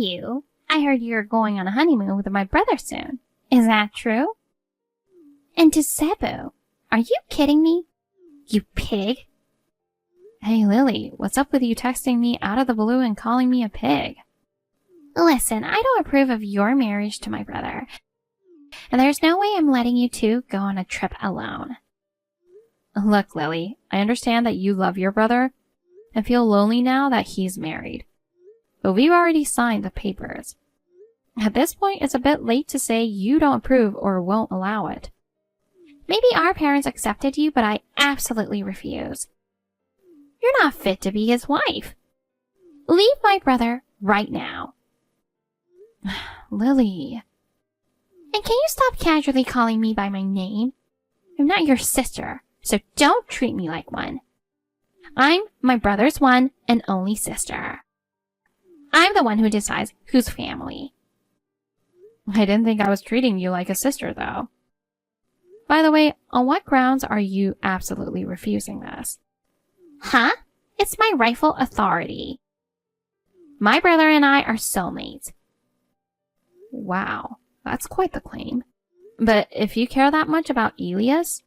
you. I heard you're going on a honeymoon with my brother soon. Is that true? And to Cebu. Are you kidding me? You pig. Hey, Lily, what's up with you texting me out of the blue and calling me a pig? Listen, I don't approve of your marriage to my brother. And there's no way I'm letting you two go on a trip alone. Look, Lily, I understand that you love your brother and feel lonely now that he's married. But we've already signed the papers. At this point, it's a bit late to say you don't approve or won't allow it. Maybe our parents accepted you, but I absolutely refuse. You're not fit to be his wife. Leave my brother right now. Lily. And can you stop casually calling me by my name? I'm not your sister, so don't treat me like one. I'm my brother's one and only sister. I'm the one who decides who's family. I didn't think I was treating you like a sister, though. By the way, on what grounds are you absolutely refusing this? Huh? It's my rightful authority. My brother and I are soulmates. Wow, that's quite the claim. But if you care that much about Elias,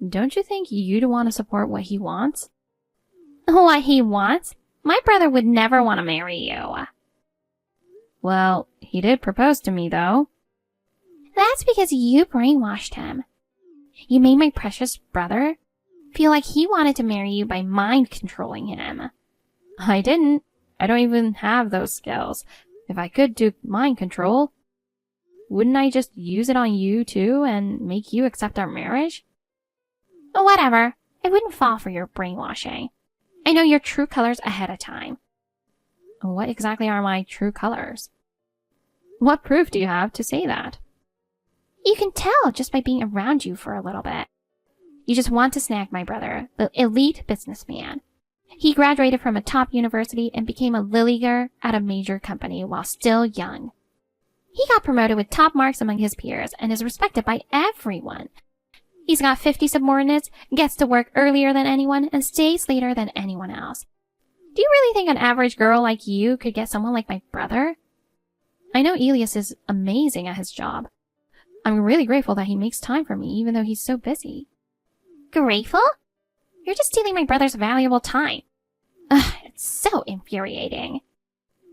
don't you think you'd want to support what he wants? What he wants? My brother would never want to marry you. Well, he did propose to me, though. That's because you brainwashed him. You made my precious brother feel like he wanted to marry you by mind controlling him. I didn't. I don't even have those skills. If I could do mind control, wouldn't I just use it on you too and make you accept our marriage? Whatever. I wouldn't fall for your brainwashing. I know your true colors ahead of time. What exactly are my true colors? What proof do you have to say that? You can tell just by being around you for a little bit. You just want to snag my brother, the elite businessman. He graduated from a top university and became a lilliger at a major company while still young. He got promoted with top marks among his peers and is respected by everyone. He's got 50 subordinates, gets to work earlier than anyone, and stays later than anyone else. Do you really think an average girl like you could get someone like my brother? I know Elias is amazing at his job. I'm really grateful that he makes time for me, even though he's so busy. Grateful? You're just stealing my brother's valuable time. Ugh, it's so infuriating.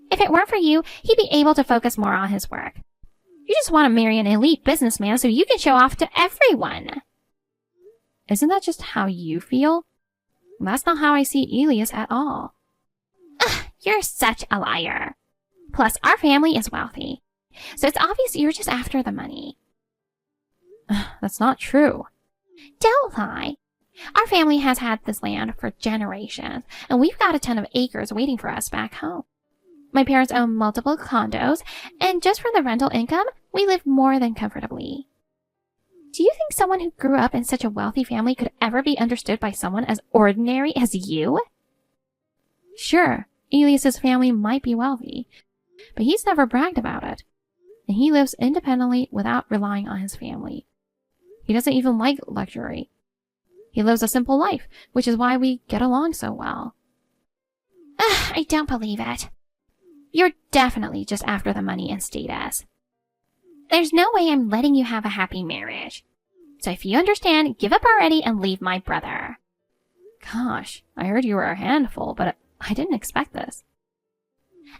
If it weren't for you, he'd be able to focus more on his work. You just want to marry an elite businessman so you can show off to everyone. Isn't that just how you feel? That's not how I see Elias at all. Ugh, you're such a liar. Plus, our family is wealthy, so it's obvious you're just after the money. That's not true. Don't lie. Our family has had this land for generations, and we've got a ton of acres waiting for us back home. My parents own multiple condos, and just from the rental income, we live more than comfortably. Do you think someone who grew up in such a wealthy family could ever be understood by someone as ordinary as you? Sure, Elias's family might be wealthy, but he's never bragged about it, and he lives independently without relying on his family. He doesn't even like luxury. He lives a simple life, which is why we get along so well. Ugh, I don't believe it. You're definitely just after the money and status. There's no way I'm letting you have a happy marriage. So if you understand, give up already and leave my brother. Gosh, I heard you were a handful, but I didn't expect this.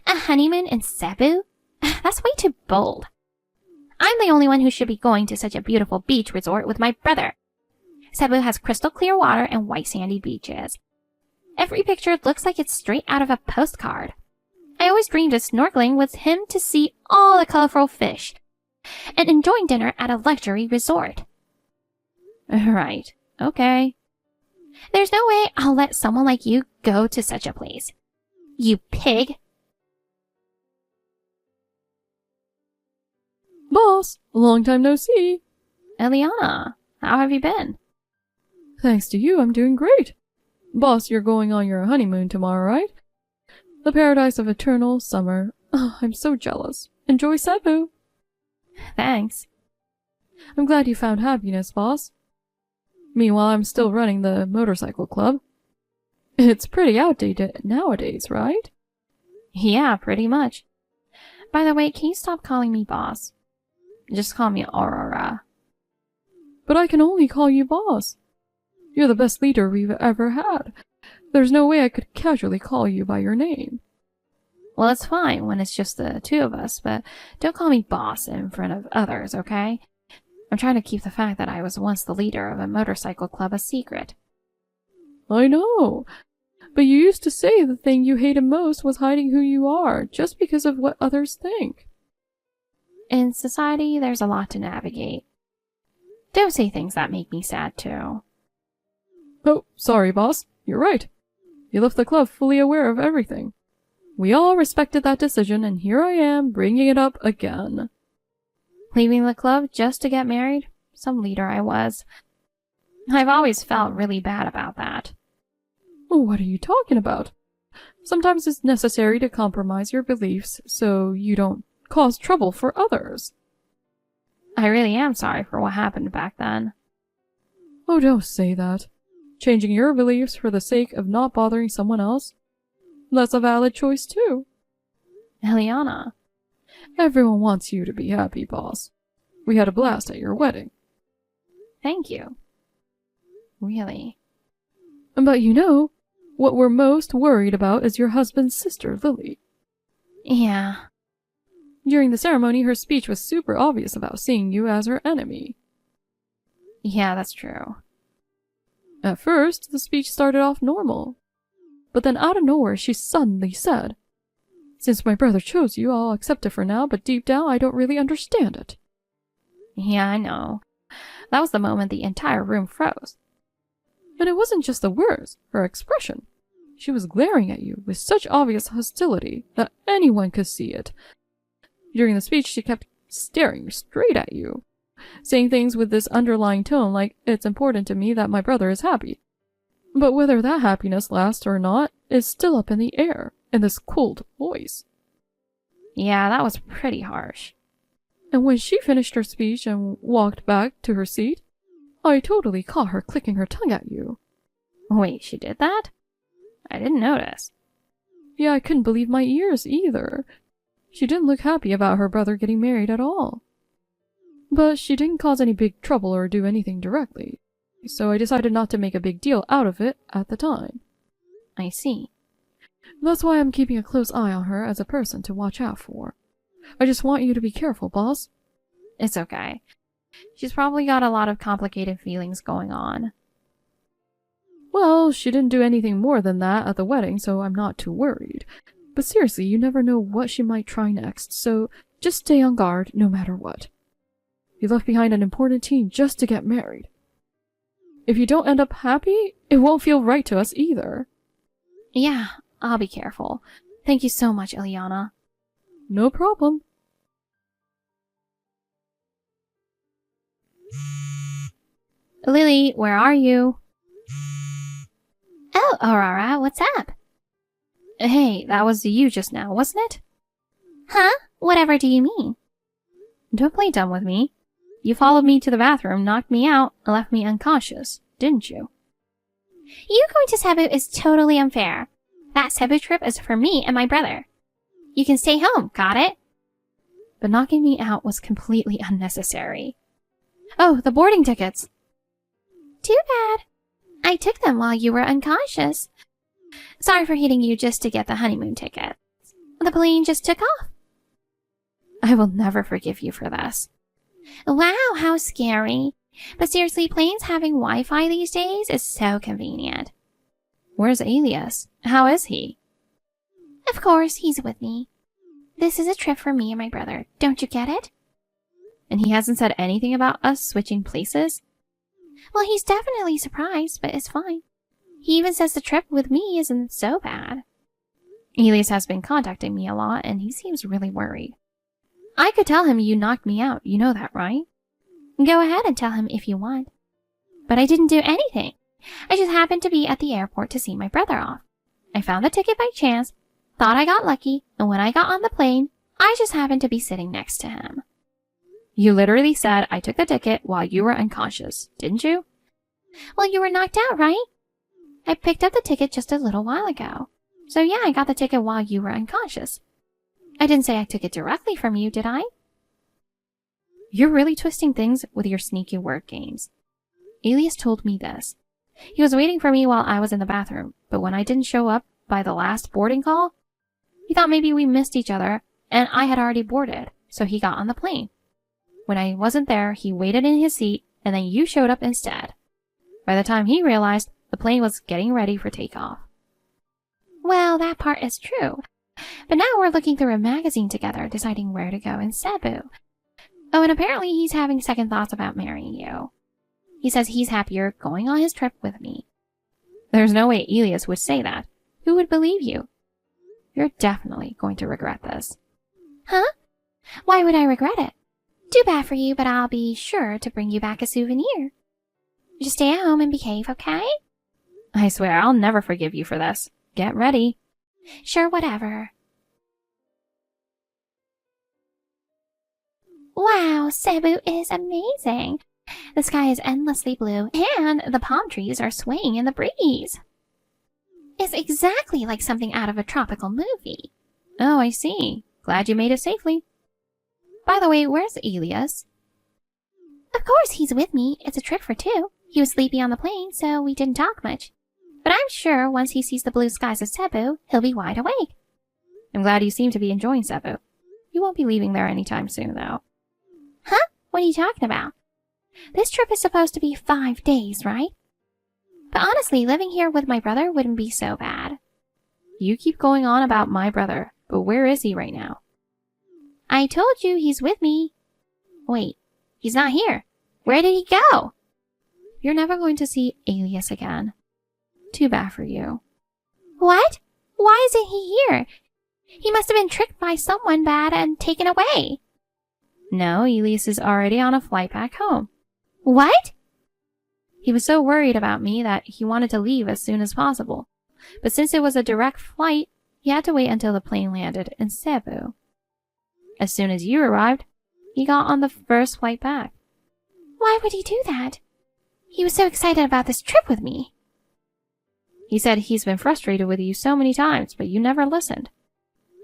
A honeymoon in Cebu? That's way too bold. I'm the only one who should be going to such a beautiful beach resort with my brother. Cebu has crystal clear water and white sandy beaches. Every picture looks like it's straight out of a postcard. I always dreamed of snorkeling with him to see all the colorful fish and enjoying dinner at a luxury resort. Right. Okay. There's no way I'll let someone like you go to such a place. You pig. Boss, a long time no see. Eliana, how have you been? Thanks to you, I'm doing great. Boss, you're going on your honeymoon tomorrow, right? The paradise of eternal summer. Oh, I'm so jealous. Enjoy Cebu. Thanks. I'm glad you found happiness, boss. Meanwhile, I'm still running the motorcycle club. It's pretty outdated nowadays, right? Yeah, pretty much. By the way, can you stop calling me boss? Just call me Aurora. But I can only call you boss. You're the best leader we've ever had. There's no way I could casually call you by your name. Well, it's fine when it's just the two of us, but don't call me boss in front of others, okay? I'm trying to keep the fact that I was once the leader of a motorcycle club a secret. I know. But you used to say the thing you hated most was hiding who you are, just because of what others think. In society, there's a lot to navigate. Don't say things that make me sad, too. Oh, sorry, boss. You're right. You left the club fully aware of everything. We all respected that decision, and here I am, bringing it up again. Leaving the club just to get married? Some leader I was. I've always felt really bad about that. What are you talking about? Sometimes it's necessary to compromise your beliefs so you don't cause trouble for others. I really am sorry for what happened back then. Oh, don't say that. Changing your beliefs for the sake of not bothering someone else? That's a valid choice, too. Eliana. Everyone wants you to be happy, boss. We had a blast at your wedding. Thank you. Really? But you know, what we're most worried about is your husband's sister, Lily. Yeah. During the ceremony, her speech was super obvious about seeing you as her enemy. Yeah, that's true. At first, the speech started off normal. But then out of nowhere, she suddenly said, "Since my brother chose you, I'll accept it for now, but deep down, I don't really understand it." Yeah, I know. That was the moment the entire room froze. And it wasn't just the words, her expression. She was glaring at you with such obvious hostility that anyone could see it. During the speech, she kept staring straight at you, saying things with this underlying tone like, "It's important to me that my brother is happy." But whether that happiness lasts or not is still up in the air, in this cold voice. Yeah, that was pretty harsh. And when she finished her speech and walked back to her seat, I totally caught her clicking her tongue at you. Wait, she did that? I didn't notice. Yeah, I couldn't believe my ears either. She didn't look happy about her brother getting married at all. But she didn't cause any big trouble or do anything directly, so I decided not to make a big deal out of it at the time. I see. That's why I'm keeping a close eye on her as a person to watch out for. I just want you to be careful, boss. It's okay. She's probably got a lot of complicated feelings going on. Well, she didn't do anything more than that at the wedding, so I'm not too worried. But seriously, you never know what she might try next, so just stay on guard no matter what. You left behind an important team just to get married. If you don't end up happy, it won't feel right to us either. Yeah, I'll be careful. Thank you so much, Eliana. No problem. Lily, where are you? Oh, Aurora, what's up? Hey, that was you just now, wasn't it? Huh? Whatever do you mean? Don't play dumb with me. You followed me to the bathroom, knocked me out, and left me unconscious, didn't you? You going to Cebu is totally unfair. That Cebu trip is for me and my brother. You can stay home, got it? But knocking me out was completely unnecessary. Oh, the boarding tickets! Too bad. I took them while you were unconscious. Sorry for hitting you just to get the honeymoon tickets. The plane just took off. I will never forgive you for this. Wow, how scary. But seriously, planes having Wi-Fi these days is so convenient. Where's Alias? How is he? Of course, he's with me. This is a trip for me and my brother. Don't you get it? And he hasn't said anything about us switching places? Well, he's definitely surprised, but it's fine. He even says the trip with me isn't so bad. Elias has been contacting me a lot, and he seems really worried. I could tell him you knocked me out, you know that, right? Go ahead and tell him if you want. But I didn't do anything. I just happened to be at the airport to see my brother off. I found the ticket by chance, thought I got lucky, and when I got on the plane, I just happened to be sitting next to him. You literally said I took the ticket while you were unconscious, didn't you? Well, you were knocked out, right? I picked up the ticket just a little while ago. So yeah, I got the ticket while you were unconscious. I didn't say I took it directly from you, did I? You're really twisting things with your sneaky word games. Elias told me this. He was waiting for me while I was in the bathroom, but when I didn't show up by the last boarding call, he thought maybe we missed each other and I had already boarded, so he got on the plane. When I wasn't there, he waited in his seat and then you showed up instead. By the time he realized, the plane was getting ready for takeoff. Well, that part is true. But now we're looking through a magazine together, deciding where to go in Cebu. Oh, and apparently he's having second thoughts about marrying you. He says he's happier going on his trip with me. There's no way Elias would say that. Who would believe you? You're definitely going to regret this. Huh? Why would I regret it? Too bad for you, but I'll be sure to bring you back a souvenir. Just stay at home and behave, okay? I swear I'll never forgive you for this. Get ready. Sure, whatever. Wow, Cebu is amazing. The sky is endlessly blue, and the palm trees are swaying in the breeze. It's exactly like something out of a tropical movie. Oh, I see. Glad you made it safely. By the way, where's Elias? Of course he's with me. It's a trip for two. He was sleepy on the plane, so we didn't talk much. But I'm sure once he sees the blue skies of Cebu, he'll be wide awake. I'm glad you seem to be enjoying Cebu. You won't be leaving there anytime soon, though. Huh? What are you talking about? This trip is supposed to be 5 days, right? But honestly, living here with my brother wouldn't be so bad. You keep going on about my brother, but where is he right now? I told you he's with me. Wait, he's not here. Where did he go? You're never going to see Elias again. Too bad for you. What? Why isn't he here? He must have been tricked by someone bad and taken away. No, Elias is already on a flight back home. What? He was so worried about me that he wanted to leave as soon as possible. But since it was a direct flight, he had to wait until the plane landed in Cebu. As soon as you arrived, he got on the first flight back. Why would he do that? He was so excited about this trip with me. He said he's been frustrated with you so many times, but you never listened.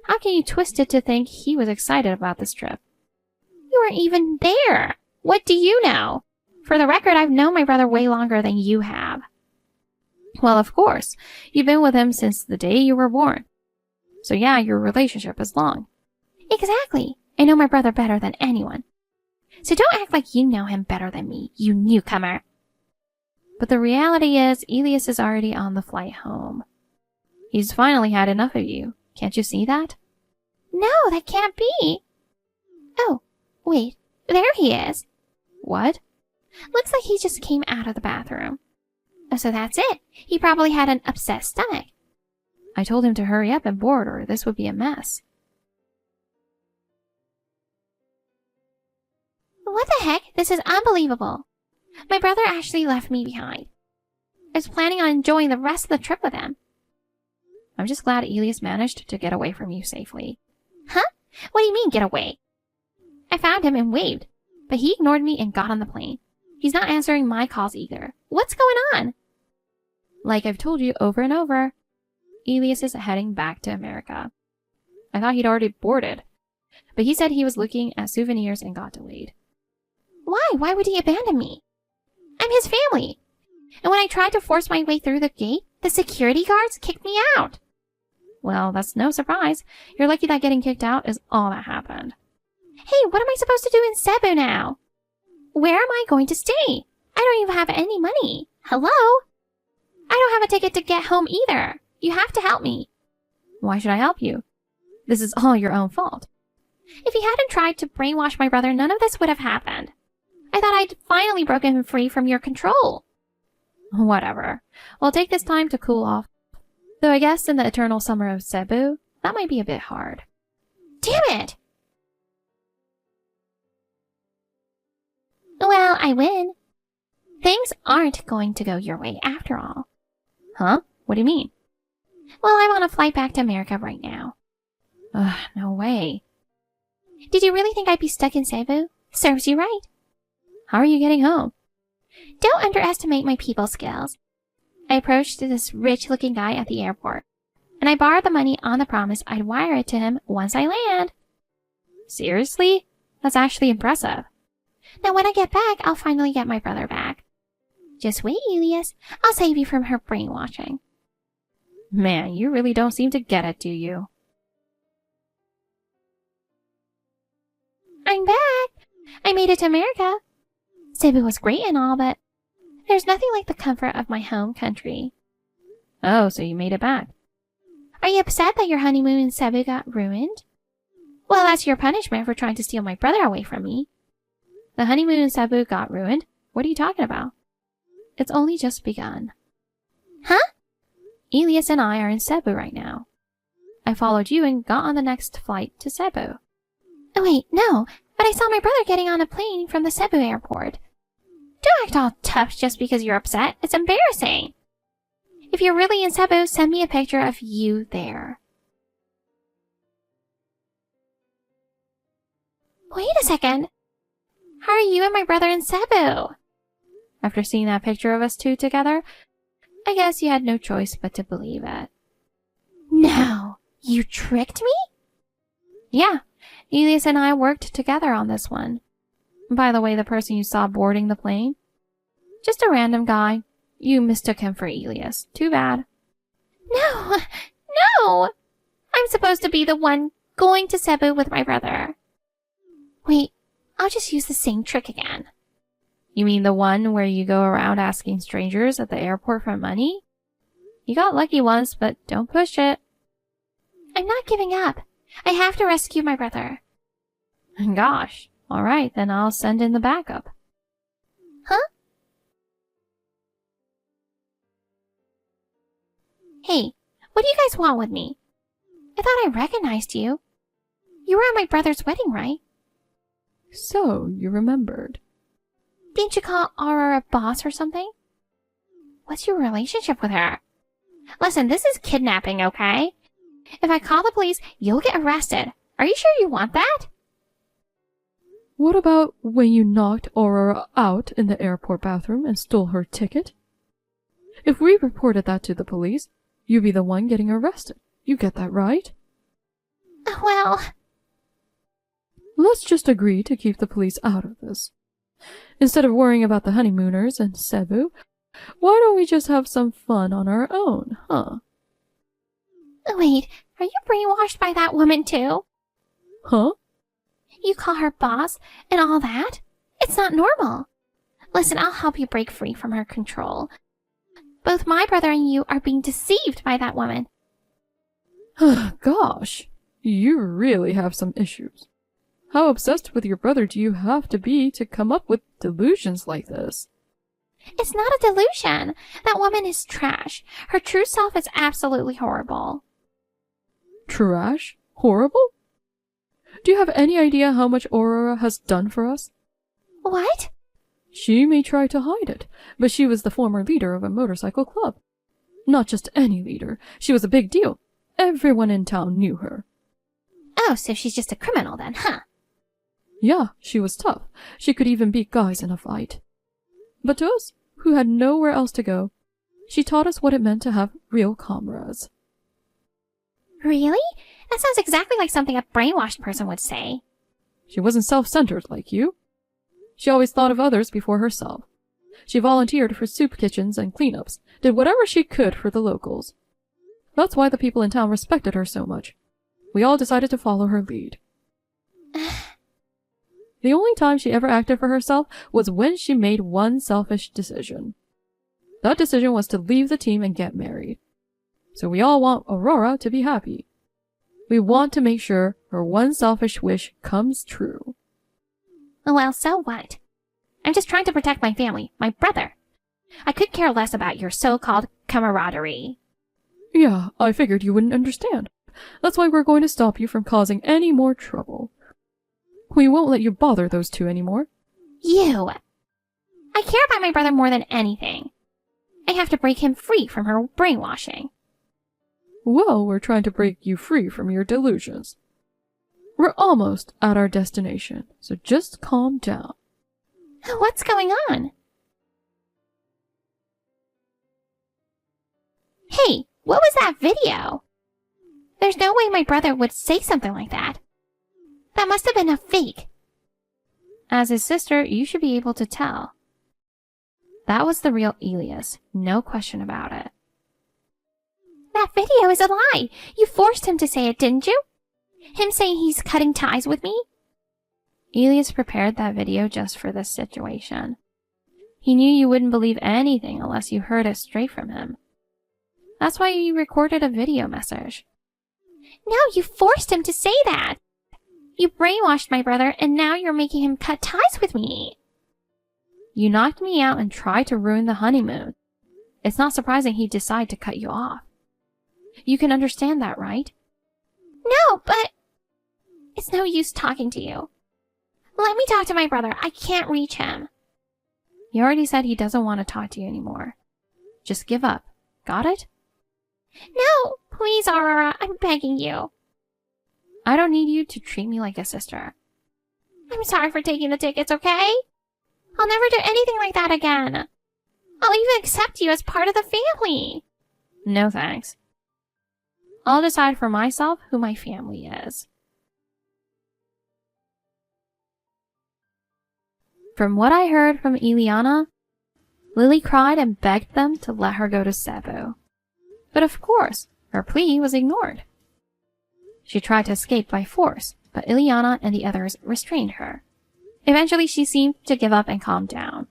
How can you twist it to think he was excited about this trip? You weren't even there. What do you know? For the record, I've known my brother way longer than you have. Well, of course. You've been with him since the day you were born. So yeah, your relationship is long. Exactly. I know my brother better than anyone. So don't act like you know him better than me, you newcomer. But the reality is, Elias is already on the flight home. He's finally had enough of you. Can't you see that? No, that can't be. Oh, wait. There he is. What? Looks like he just came out of the bathroom. Oh, so that's it. He probably had an upset stomach. I told him to hurry up and board or this would be a mess. What the heck? This is unbelievable. My brother actually left me behind. I was planning on enjoying the rest of the trip with him. I'm just glad Elias managed to get away from you safely. Huh? What do you mean, get away? I found him and waved, but he ignored me and got on the plane. He's not answering my calls either. What's going on? Like I've told you over and over, Elias is heading back to America. I thought he'd already boarded, but he said he was looking at souvenirs and got delayed. Why? Why would he abandon me? I'm his family. And when I tried to force my way through the gate, the security guards kicked me out. Well, that's no surprise. You're lucky that getting kicked out is all that happened. Hey, what am I supposed to do in Cebu now? Where am I going to stay? I don't even have any money. Hello? I don't have a ticket to get home either. You have to help me. Why should I help you? This is all your own fault. If you hadn't tried to brainwash my brother, none of this would have happened. I thought I'd finally broken him free from your control. Whatever. Well, take this time to cool off. Though I guess in the eternal summer of Cebu, that might be a bit hard. Damn it! Well, I win. Things aren't going to go your way after all. Huh? What do you mean? Well, I'm on a flight back to America right now. Ugh, no way. Did you really think I'd be stuck in Cebu? Serves you right. How are you getting home? Don't underestimate my people skills. I approached this rich-looking guy at the airport, and I borrowed the money on the promise I'd wire it to him once I land. Seriously? That's actually impressive. Now when I get back, I'll finally get my brother back. Just wait, Elias. I'll save you from her brainwashing. Man, you really don't seem to get it, do you? I'm back. I made it to America. Cebu was great and all, but there's nothing like the comfort of my home country. Oh, so you made it back. Are you upset that your honeymoon in Cebu got ruined? Well, that's your punishment for trying to steal my brother away from me. The honeymoon in Cebu got ruined? What are you talking about? It's only just begun. Huh? Elias and I are in Cebu right now. I followed you and got on the next flight to Cebu. Oh wait, no, but I saw my brother getting on a plane from the Cebu airport. Don't act all tough just because you're upset. It's embarrassing. If you're really in Cebu, send me a picture of you there. Wait a second. How are you and my brother in Cebu? After seeing that picture of us two together, I guess you had no choice but to believe it. No, you tricked me? Yeah, Elias and I worked together on this one. By the way, the person you saw boarding the plane? Just a random guy. You mistook him for Elias. Too bad. No, no! I'm supposed to be the one going to Cebu with my brother. Wait, I'll just use the same trick again. You mean the one where you go around asking strangers at the airport for money? You got lucky once, but don't push it. I'm not giving up. I have to rescue my brother. Gosh. Alright, then I'll send in the backup. Huh? Hey, what do you guys want with me? I thought I recognized you. You were at my brother's wedding, right? So, you remembered. Didn't you call Aurora boss or something? What's your relationship with her? Listen, this is kidnapping, okay? If I call the police, you'll get arrested. Are you sure you want that? What about when you knocked Aurora out in the airport bathroom and stole her ticket? If we reported that to the police, you'd be the one getting arrested. You get that right? Well... Let's just agree to keep the police out of this. Instead of worrying about the honeymooners in Cebu, why don't we just have some fun on our own, huh? Wait, are you brainwashed by that woman too? Huh? You call her boss and all that? It's not normal. Listen, I'll help you break free from her control. Both my brother and you are being deceived by that woman. Gosh, you really have some issues. How obsessed with your brother do you have to be to come up with delusions like this? It's not a delusion. That woman is trash. Her true self is absolutely horrible. Trash? Horrible? Do you have any idea how much Aurora has done for us? What? She may try to hide it, but she was the former leader of a motorcycle club. Not just any leader. She was a big deal. Everyone in town knew her. Oh, so she's just a criminal then, huh? Yeah, she was tough. She could even beat guys in a fight. But to us, who had nowhere else to go, she taught us what it meant to have real comrades. Really? That sounds exactly like something a brainwashed person would say. She wasn't self-centered like you. She always thought of others before herself. She volunteered for soup kitchens and cleanups, did whatever she could for the locals. That's why the people in town respected her so much. We all decided to follow her lead. The only time she ever acted for herself was when she made one selfish decision. That decision was to leave the team and get married. So we all want Aurora to be happy. We want to make sure her one selfish wish comes true. Well, so what? I'm just trying to protect my family, my brother. I could care less about your so-called camaraderie. Yeah, I figured you wouldn't understand. That's why we're going to stop you from causing any more trouble. We won't let you bother those two anymore. You! I care about my brother more than anything. I have to break him free from her brainwashing. Well, we're trying to break you free from your delusions. We're almost at our destination, so just calm down. What's going on? Hey, what was that video? There's no way my brother would say something like that. That must have been a fake. As his sister, you should be able to tell. That was the real Elias, no question about it. That video is a lie. You forced him to say it, didn't you? Him saying he's cutting ties with me? Elias prepared that video just for this situation. He knew you wouldn't believe anything unless you heard it straight from him. That's why you recorded a video message. No, you forced him to say that. You brainwashed my brother, and now you're making him cut ties with me. You knocked me out and tried to ruin the honeymoon. It's not surprising he'd decide to cut you off. You can understand that, right? No, but it's no use talking to you. Let me talk to my brother. I can't reach him. He already said he doesn't want to talk to you anymore. Just give up. Got it? No, please, Aurora. I'm begging you. I don't need you to treat me like a sister. I'm sorry for taking the tickets, okay? I'll never do anything like that again. I'll even accept you as part of the family. No thanks. I'll decide for myself who my family is. From what I heard from Ileana, Lily cried and begged them to let her go to Cebu. But of course, her plea was ignored. She tried to escape by force, but Ileana and the others restrained her. Eventually, she seemed to give up and calm down.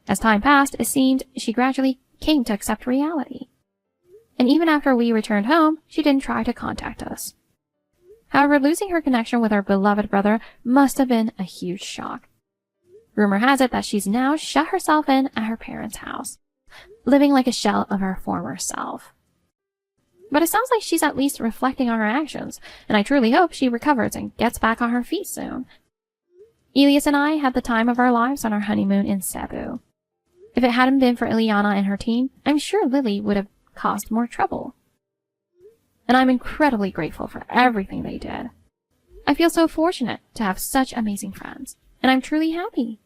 As time passed, it seemed she gradually came to accept reality. And even after we returned home, she didn't try to contact us. However, losing her connection with her beloved brother must have been a huge shock. Rumor has it that she's now shut herself in at her parents' house, living like a shell of her former self. But it sounds like she's at least reflecting on her actions, and I truly hope she recovers and gets back on her feet soon. Elias and I had the time of our lives on our honeymoon in Cebu. If it hadn't been for Ileana and her team, I'm sure Lily would have caused more trouble. And I'm incredibly grateful for everything they did. I feel so fortunate to have such amazing friends, and I'm truly happy.